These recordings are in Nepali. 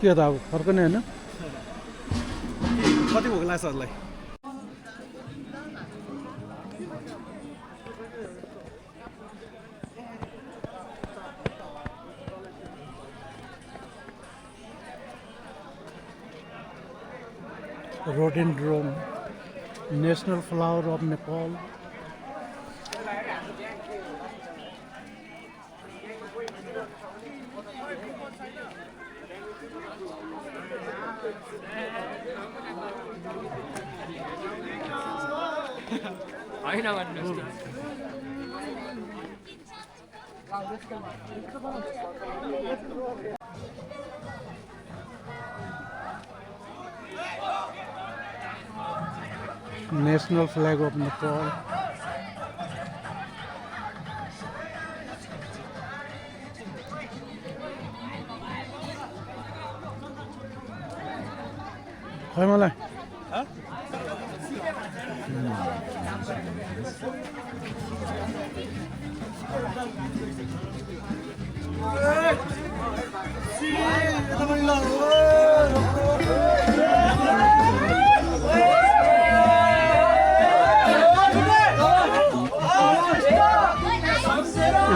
के त अब फर्कने होइन कति भोक लाग्छ हजुरलाई Rhododendron, national flower of Nepal. National flag of Nepal. खै मलाई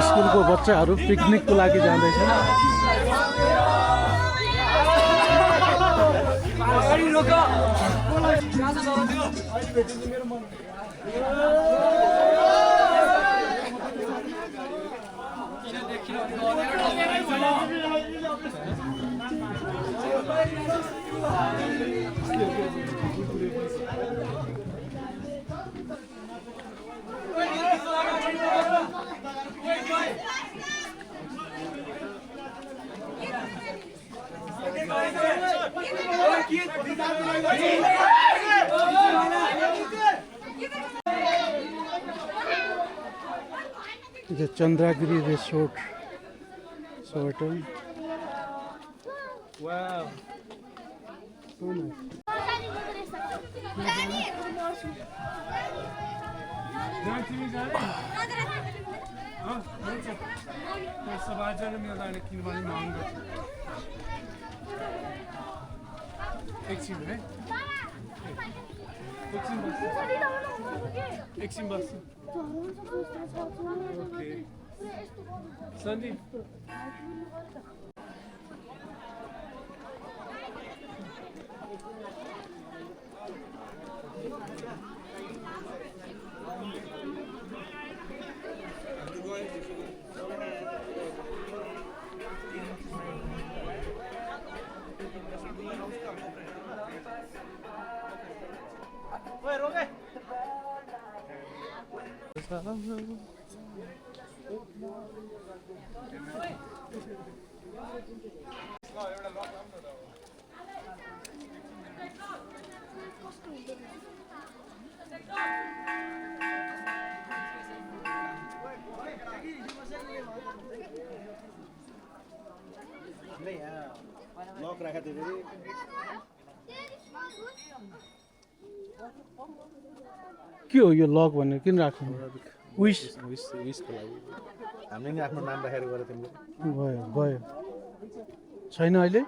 स्कुलको बच्चाहरू पिकनिकको लागि जाँदैछन् The Chandragiri Resort. Hotel. Wow. So nice. एकछिन बस ओके सन्दीप लक राखा थियो फेरि के हो यो लक भनेर किन राख्नु विश विशको लागि हामीले नि आफ्नो नाम राखेर गरेको थियौँ गयो गयो छैन अहिले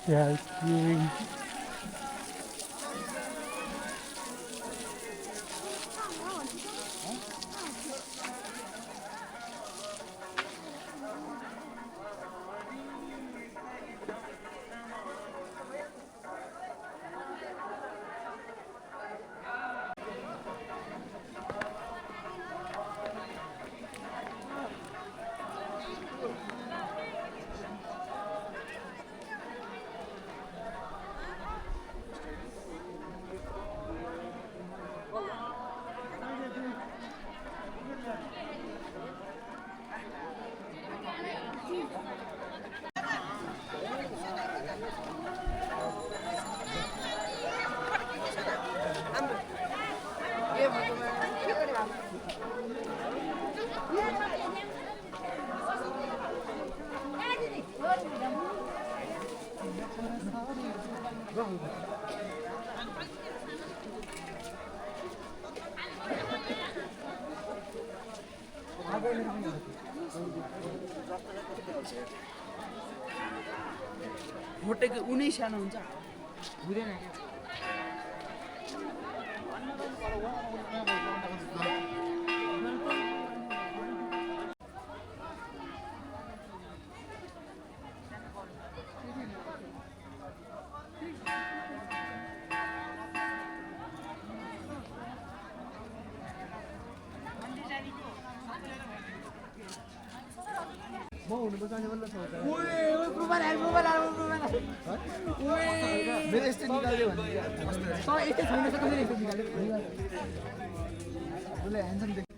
Yeah, queuing. मोटेको उनी सानो हुन्छ हुँदैन मेरो यस्तो निकाल्यो भने तर यस्तै छैन त कसरी यस्तो निकाल्यो उसले ह्यान्डसम देख्छ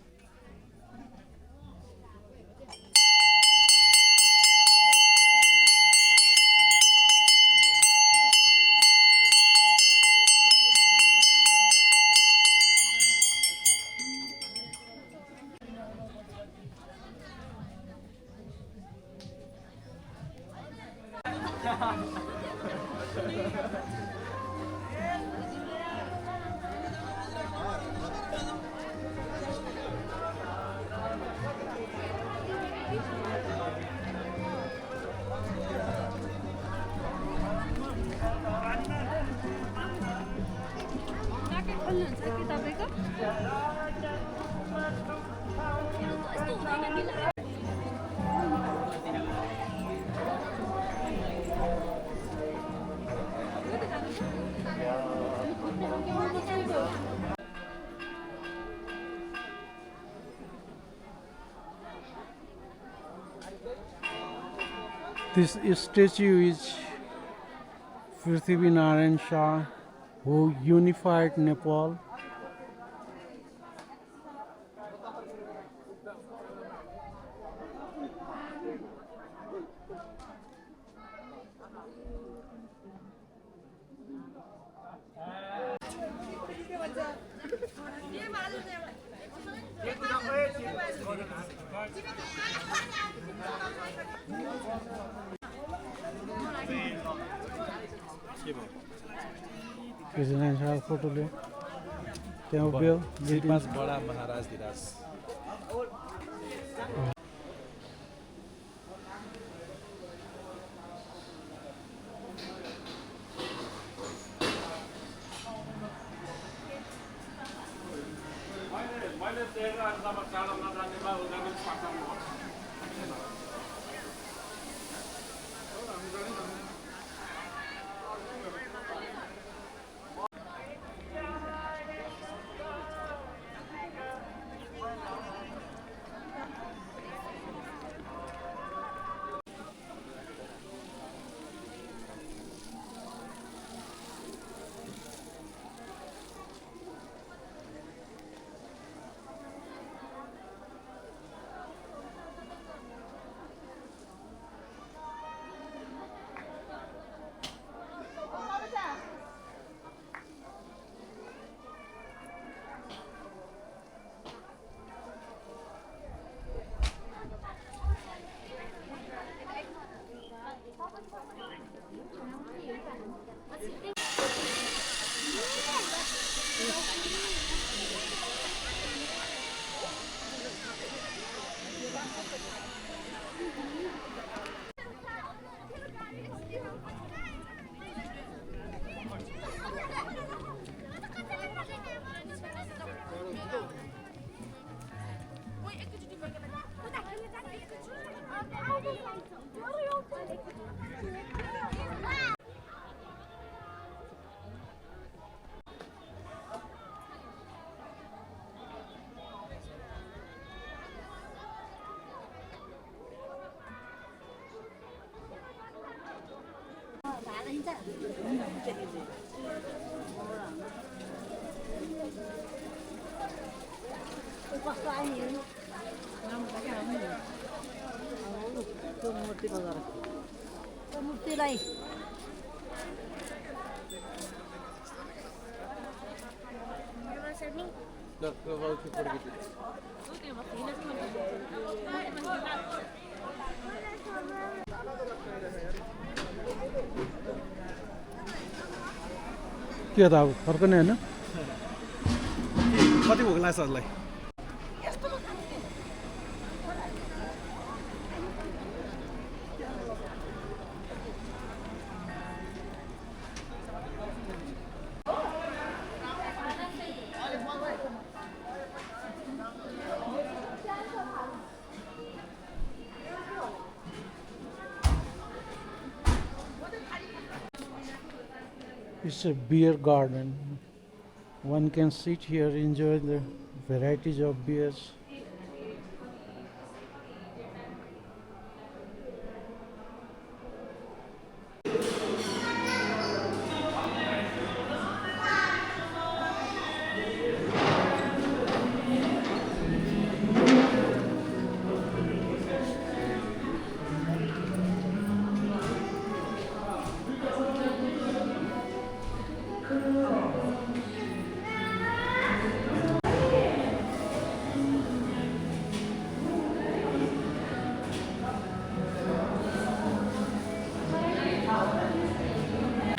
This statue is Prithvi Narayan Shah, who unified Nepal. President Shah photo le. Tell Bill. श्रीपास बडा महाराज धिराज मूर्तिलाई के त अब फर्कने होइन कति भोक लाग्छ हजुरलाई It's a beer garden. One can sit here, enjoy the varieties of beers.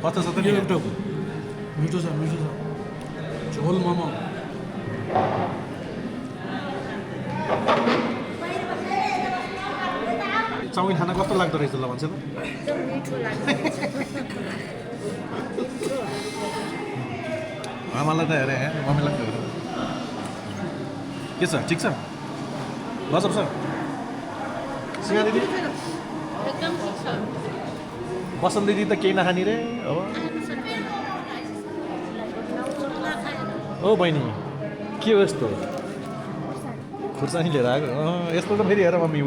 कता छ त यो एउटा मिठो छ झोल मोमो चाउमिन खाना कस्तो लाग्दो रहेछ ल भन्छ त आमालाई त हेरे मम्मीलाई त हेरे के छ ठिक छ गजब छ सिंहा दिदी एकदम ठिक छ बसन्त दिदी त केही नखाने रे अब ओ बहिनी के हो यस्तो खुर्सानी लिएर आएको यस्तो त फेरि हेर मम्मी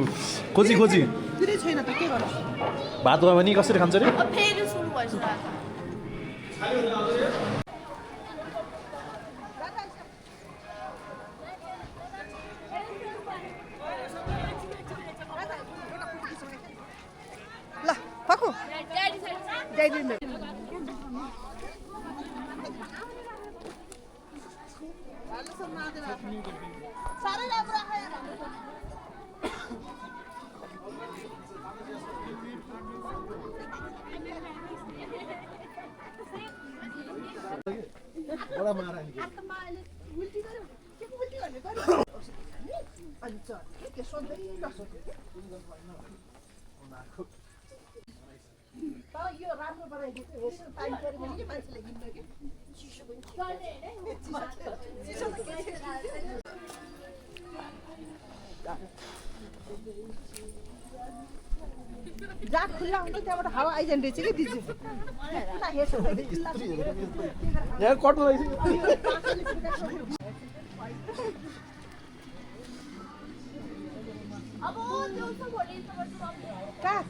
खोजी तिरै छैन त के गर्नु भात भयो भने कसरी खान्छ रे अब फेरि सुरु भइसक्यो ल पक्कु जाइदिनु साह्रै राम्रो बडा मारा नि यो राम्रो बनाइदिएको टाइम पऱ्यो भने के मान्छेले किन्नु कि जहाँ खुल्ला हुन्छ त्यहाँबाट हावा आइजाने रहेछ कि दिदी यहाँ कट रहेछ अब देउसी भोलि कहाँ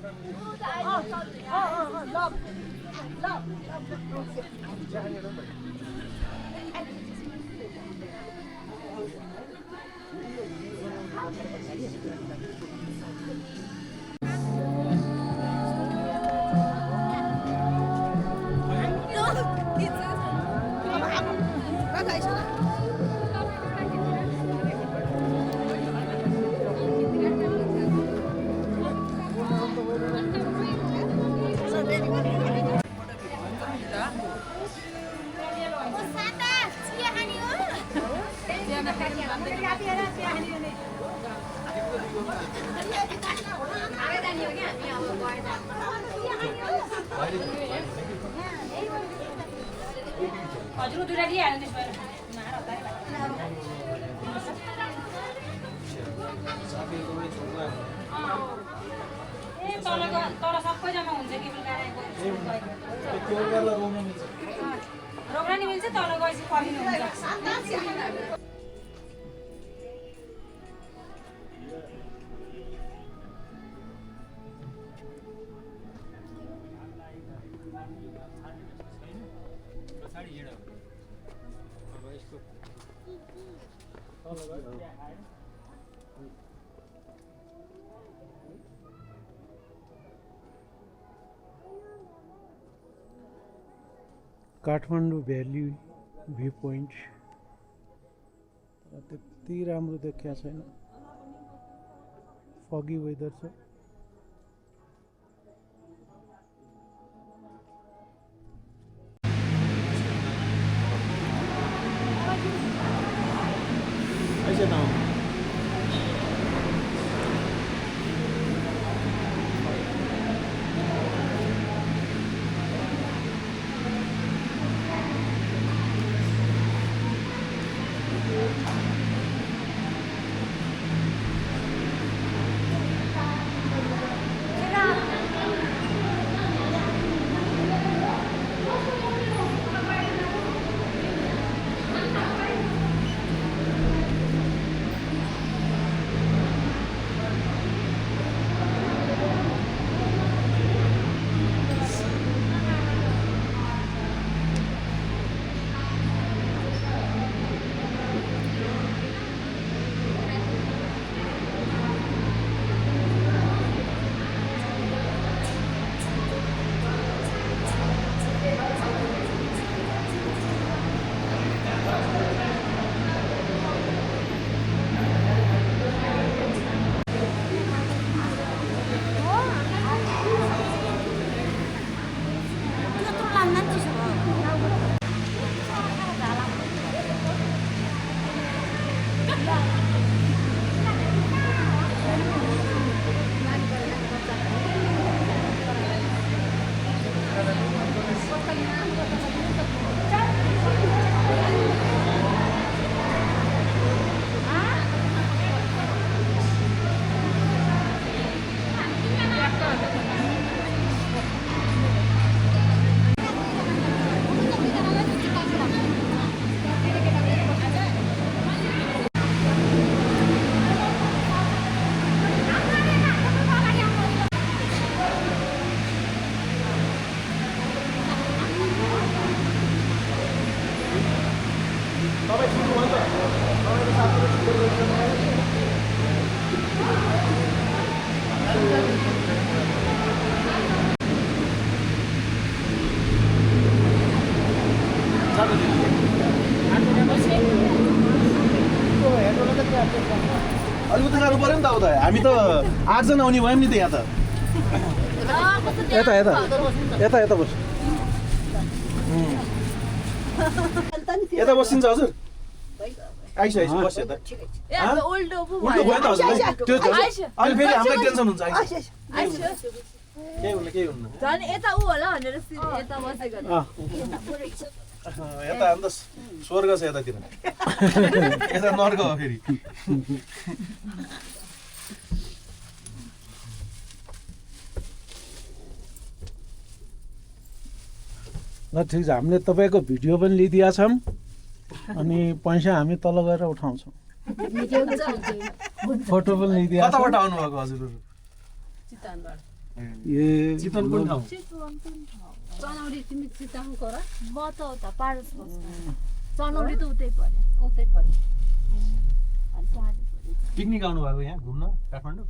हजुर दुईटा दिइहाल्नु त्यसो भए ए तल सबै जम्मा हुन्छ कि रोक्न नि मिल्छ तल गएपछि फर्किनु हुन्छ काठमाडौँ भ्याली भ्यू पोइन्ट तर त्यति राम्रो देखिया छैन फगी वेदर छ हामी त 8 जना आउने भयौँ नि त यहाँ त यता यता यता यता बस यता बसिन्छ हजुर आइस आइस बस यता उल्टो पो उल्टो भयो त हजुर त्यो आइस। अहिले फेरि हामीलाई टेन्सन हुन्छ आइस आइस। केही हुन्न झन् यता ऊ होला भनेर यता बसेको यता अन्त स्वर्ग छ यतातिर यता नर्क हो फेरि ल ठिक छ हामीले तपाईँको भिडियो पनि लिइदिएका छौँ अनि पैसा हामी तल गएर उठाउँछौँ फोटो पनि लिइदिएका छौँ कताबाट आउनुभएको हजुरहरू ए चितवन कुन ठाउँ चनौरी तिमी चिताङको र म त उता पारस बस्छु चनौरी त उतै पर्यो उतै पर्यो पिकनिक आउनुभएको यहाँ घुम्न काठमाडौँ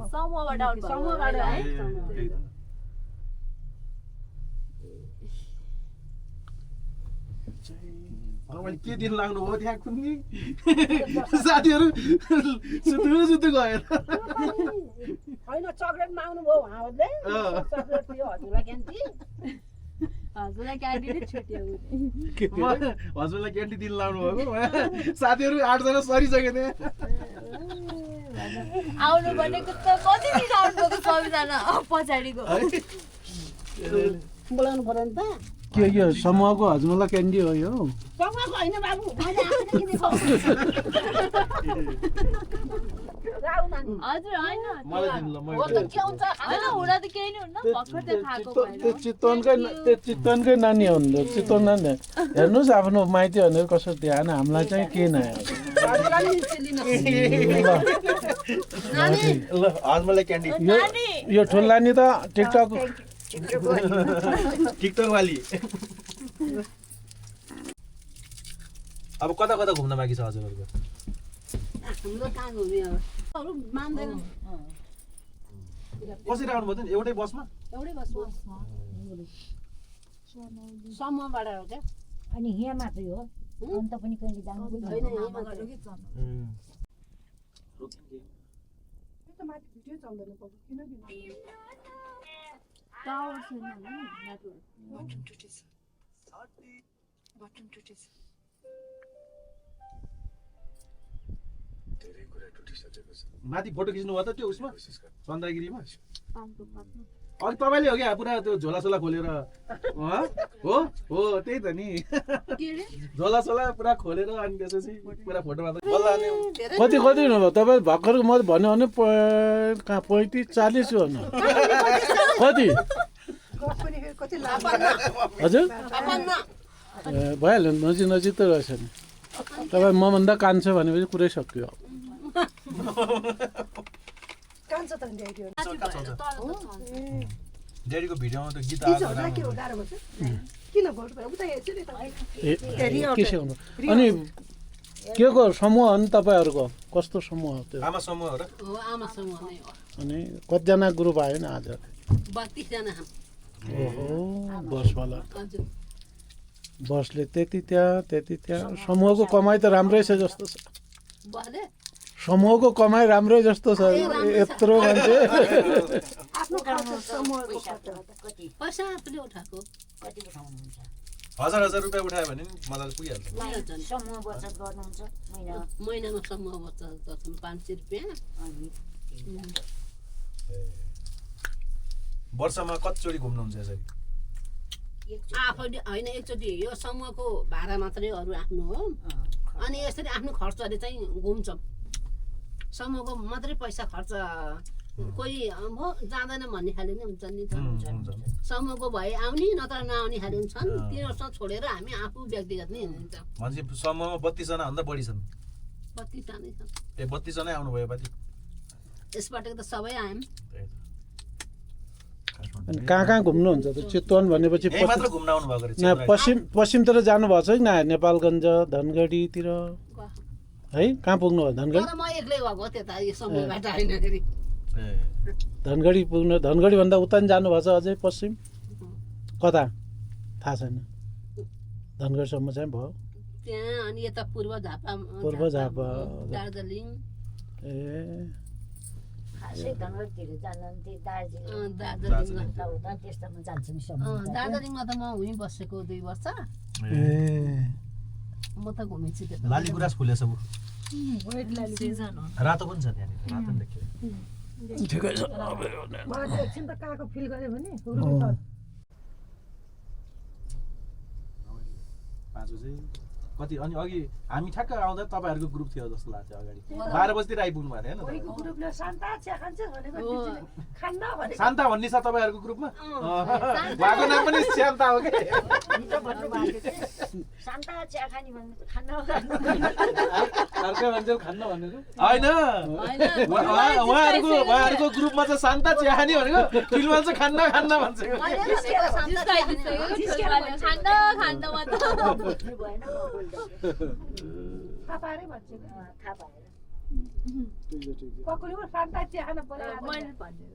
समूहबाट आउनु समूहबाट है त्यही त। तपाईँले के दिन लाग्नुभयो त्यहाँ कुनै साथीहरू सुत्नु सुत्नु गएर होइन चक्लेट माग्नु भयो उहाँहरूले चक्लेट थियो हजुरलाई क्यान्टी हजुरलाई क्यान्डिडेट छुट्यो हस्बेन्डलाई क्यान्टी दिन लाग्नु भएको साथीहरू 8 जना सरिसके थिए आउनु भनेको त कति दिन आउनुभएको सबैजना पछाडिको बोलाउनु पर्यो नि त के यो समूहको हजमोला क्यान्डी हो यो समूहको होइन बाबु मैले आफैले किनेको राउ नानी हजुर होइन मलाई दिन ल हो मैले त के हुन्छ होइन हुँदा त केही नै हुन्न भर्खर त्यो खाएको त्यो चितवनकै नानी हो नि त चितवन नानी हेर्नुहोस् आफ्नो माइती भनेर कसरी ध्यान हामीलाई चाहिँ के नआयो ल हस्बेन्डलाई क्यान्डी यो ठुल्लानी त टिकटक टिकटक वाली अब कता कता घुम्न बाँकी छ हजुरहरूको हाम्रो कहाँ घुम्यो अब अरू मान्दैन कसरी आउनु भयो त एउटै बसमा एउटै बस्नु समूहबाट हो क्या अनि यहाँ मात्रै हो अन्त पनि कहिले जानु होइन यहाँ मात्र कि माथि भिडियो चल्दैन बाबु किन टावर छैन होला नि नेटवर्क माथि फोटो खिच्नु भयो त त्यो उसमा चन्द्रगिरीमा अघि तपाईँले हो क्या पुरा त्यो झोलासोला खोलेर हो हो त्यही त नि झोलासोला पुरा खोलेर अनि त्यसपछि पुरा फोटोमा त बल्ल अनि कति कति हुनुभयो तपाईँ भर्खर म भन्यो भने कहाँ 35-40 हो न कति कति हजुर भइहाल्यो नजिक नजिक त रहेछ नि तपाईँ मभन्दा कान्छ भनेपछि कुरै सक्यो कान्छ त ड्याडीको भिडियोमा त गीत के हो गाह्रो पर्छ किन भोट भयो उता हेर्छु नि के सिकाउनु अनि के को समूह हो नि तपाईँहरूको कस्तो समूह हो त्यो आमा समूह हो र आमा समूह नै हो अनि कतिजना ग्रुप आयो नि आज 32 जना ओहो बसवाला हजुर बसले त्यति त्यहाँ समूहको कमाइ त राम्रै छ जस्तो छ बसले समूहको कमाइ राम्रै जस्तो छ यत्रो मान्छे आफ्नो खर्च समूहको खर्च कति पैसा आफूले उठाएको कति उठाउनुहुन्छ 1000 रुपियाँ उठायो भने नि मजाले पुगिहाल्छ समूह बचत गर्नुहुन्छ महिना महिनामा समूह बचत गर्छौँ 500 रुपियाँ अनि वर्षमा कतिचोटि घुम्नुहुन्छ यसरी आफैले होइन एकचोटि यो समूहको भाडा मात्रै अरू आफ्नो हो अनि यसरी आफ्नो खर्चले चाहिँ घुम्छौँ समूहको मात्रै पैसा खर्च कोही अब जाँदैन भन्ने खाले नै हुन्छ नि त समूहको भए आउने नत्र नआउने खाले पनि छन् तिनीहरूसँग छोडेर हामी आफू व्यक्तिगत नै हिँड्छ भनेपछि समूहमा 32 जना भन्दा बढी छन् 32 जनै छन् ए 32 जनै आउनुभयो पाति यसबाट त सबै आयौँ अनि कहाँ घुम्नुहुन्छ त चितवन भनेपछि यही मात्र घुम्न आउनु भएको रहेछ पश्चिमतिर जानुभएको छ कि न नेपालगञ्ज धनगढीतिर है कहाँ पुग्नु भयो धनगढी तर म एक्लै गएको त्यता यो समूहबाट आइनखेरि धनगढी पुग्नु धनगढी भन्दा उता नि जानुभएको छ अझै पश्चिम कता थाहा छैन धनगढीसम्म चाहिँ भयो त्यहाँ अनि यता पूर्व झापा पूर्व झापा दार्जिलिङ ए खासै धनगढीतिर जानुहुन्थ्यो दार्जिलिङ दार्जिलिङमा उता त्यस्तोमा जान्छ नि समुद्र दार्जिलिङमा त म उहीँ बसेको 2 वर्ष ए म त घुमेछु त्यता लाली गुराँस फुलेछ उ सिजन हो रातो पनि छ त्यहाँनिर रातो पनि देखियो ठिकै छ मलाई त एकछिन त काको फिल गऱ्यो भने पाँचो चाहिँ कति अनि अघि हामी ठ्याक्क आउँदा तपाईँहरूको ग्रुप थियो जस्तो लाग्थ्यो अगाडि 12 बजीतिर आइपुग्नु भएको थियो होइन ग्रुपले शान्ता चिया खान्छ भनेको दिदीले खान्न भनेको शान्ता भन्ने छ तपाईँहरूको ग्रुपमा उहाँको नाम पनि शान्ता हो कि हिजो भन्नुभएको थियो शान्ता चिया खाने भन्नु त खान्न अर्कै मान्छे खान्न भनेको होइन उहाँहरूको ग्रुपमा चाहिँ शान्ता चिया खाने भनेको फिल्ममा चाहिँ खान्न खान्न भन्छ खान्न खान्न मात्र भएन थाहा पाएरै भन्छ थाहा पाएर ककुले पनि शान्ता चिया खान पर्यो मैले भन्छु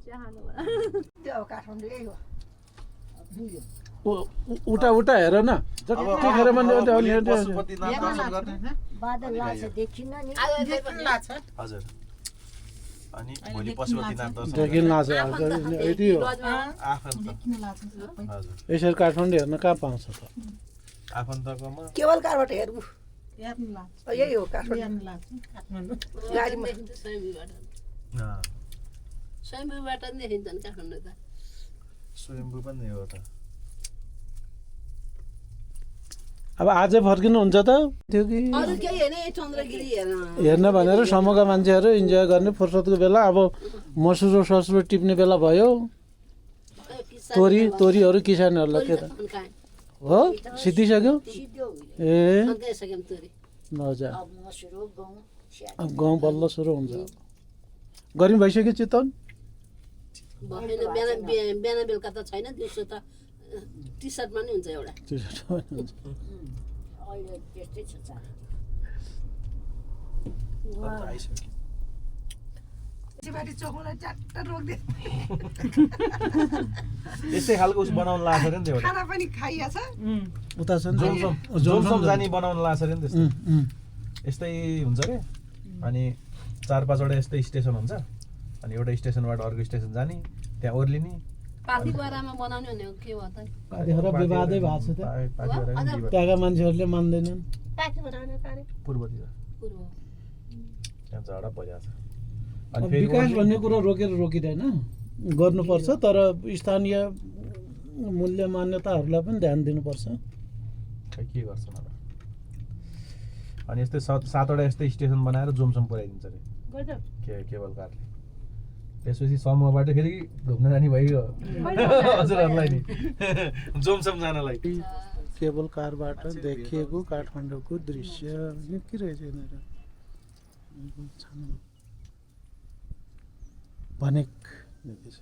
चिया खानु त्यो अब काठमाडौँ यही हो उता उता हेर न जतिखेर पनि पशुपतिनाथ दर्शन गर्ने बादल लाग्छ देखिन्न नि हजुर अनि भोलि पशुपतिनाथ दर्शन देखिन लाग्छ यति हो आफन्त हजुर यसरी काठमाडौँ हेर्न कहाँ पाउँछ त आफन्तकोमा केवल कारबाट हेर्नु यही हो काठमाडौँ गाडीमा स्वयम्भूबाट नि देखिन्छन् काठमाडौँ त स्वयम्भू पनि हो त अब आजै फर्किनुहुन्छ त त्यो कि अरू केही होइन चन्द्रगिरी हेर्न भनेर समूहका मान्छेहरू इन्जोय गर्ने फुर्सदको बेला अब मसुरो ससुरो टिप्ने बेला भयो तोरीहरू किसानहरूलाई के त हो सिद्धिसक्यो ए मजा अब मसुरो गहुँ अब गाउँ बल्ल सुरु हुन्छ गर्मी भइसक्यो चितवन भएन बिहान बेलुका त छैन दिउँसो त टी सर्टमा नि हुन्छ एउटा अहिले त्यस्तै छ चार आइसक्यो चिबाटी चोकलाई च्याट्ट रोक्दै यस्तै खालको उस बनाउन लाग्छ अरे नि त्यो खाना पनि खाइएछ उता छ नि जोमसम जाने बनाउन लाग्छ अरे नि त्यस्तो यस्तै हुन्छ अरे अनि 4-5 वटा यस्तै स्टेसन हुन्छ अनि एउटा स्टेसनबाट अर्को स्टेसन जाने त्यहाँ ओर्लिने पाथिभरामा बनाउने भनेको के हो त पाथिभरा विवादै भएको छ त्यहाँका मान्छेहरूले मान्दैनन् पूर्वतिर पूर्व त्यहाँ झडप भइरहेको छ अब विकास भन्ने कुरा रोकेर रोकिँदैन गर्नुपर्छ तर स्थानीय मूल्य मान्यताहरूलाई पनि ध्यान दिनुपर्छ खै के गर्छ न अनि यस्तै 7 वटा यस्तै स्टेसन बनाएर जोमसम पुऱ्याइदिन्छ अरे केबल कारले त्यसपछि समूहबाट फेरि घुम्न जाने भयो हजुरहरूलाई नि जोमसम जानलाई केबल कारबाट देखिएको काठमाडौँको दृश्य के रहेछ यिनीहरू भनेक देखिन्छ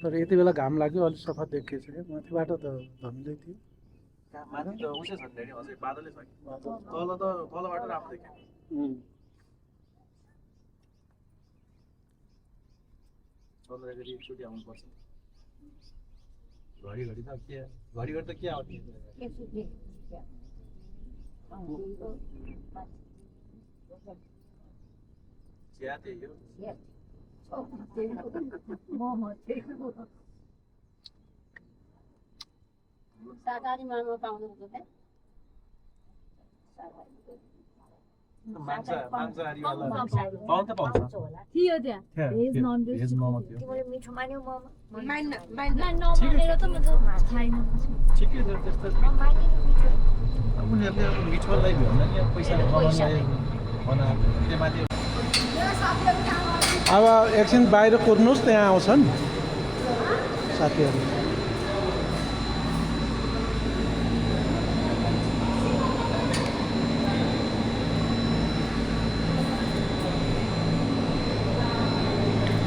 तर यति बेला घाम लाग्यो अलिक सफा देखिएछ क्या माथिबाट त धमिलै थियो माथि त उसै छ नि अझै बादलै छ कि तलबाट राम्रो देखियो चन्द्रगिरी एकचोटि आउनुपर्छ घडी त के घडी त के आउने चिया त्यही हो शाकाहारी मामा पाउनुहुन्छ त मांसाहारीवाला पाउन त पाउँछ थियो त्यहाँ veg non veg veg momo थियो तिमीले मिठो मान्यौ मोमो नमानेर त म त खाइन ठिकै छ त्यस्तो नमाने मिठो उनीहरूले अब मिठोलाई भन्दा नि पैसा कमाउनलाई बनाएको त्यो माथि अब एकछिन बाहिर कुर्नुहोस् त्यहाँ आउँछन् साथीहरू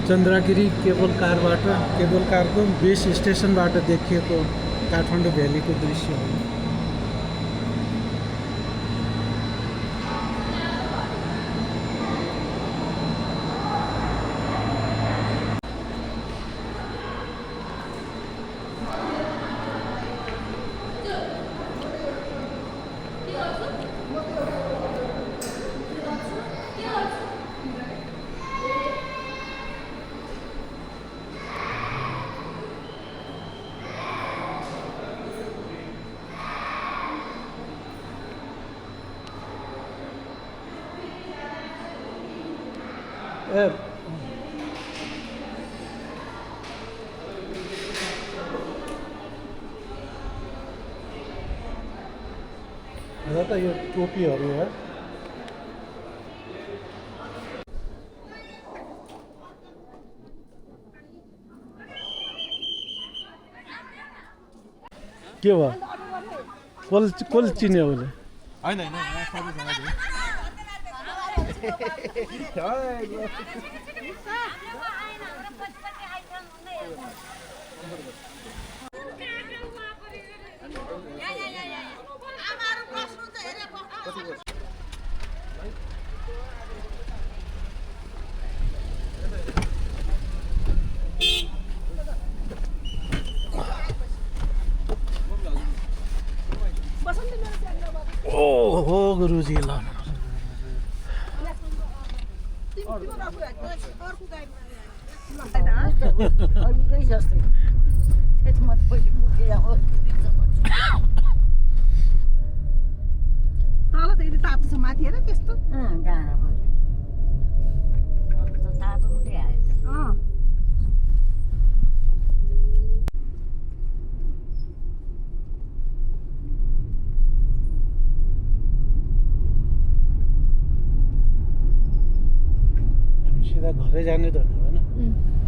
चन्द्रगिरी केबल कारको बेस स्टेसनबाट देखिएको काठमाडौँ भ्यालीको दृश्य हो ए र त यो टोपीहरू है के भयो कसले चिन्यो उसले होइन ओहो गुरुजी ल अघिकै जस्तै त्यसमा पहिले पुगेर हो तल त यति तातो छ माथि हेर त्यस्तो डाँडा पऱ्यो त तातो हुँदै आयो त सिधा घरै जाने त होइन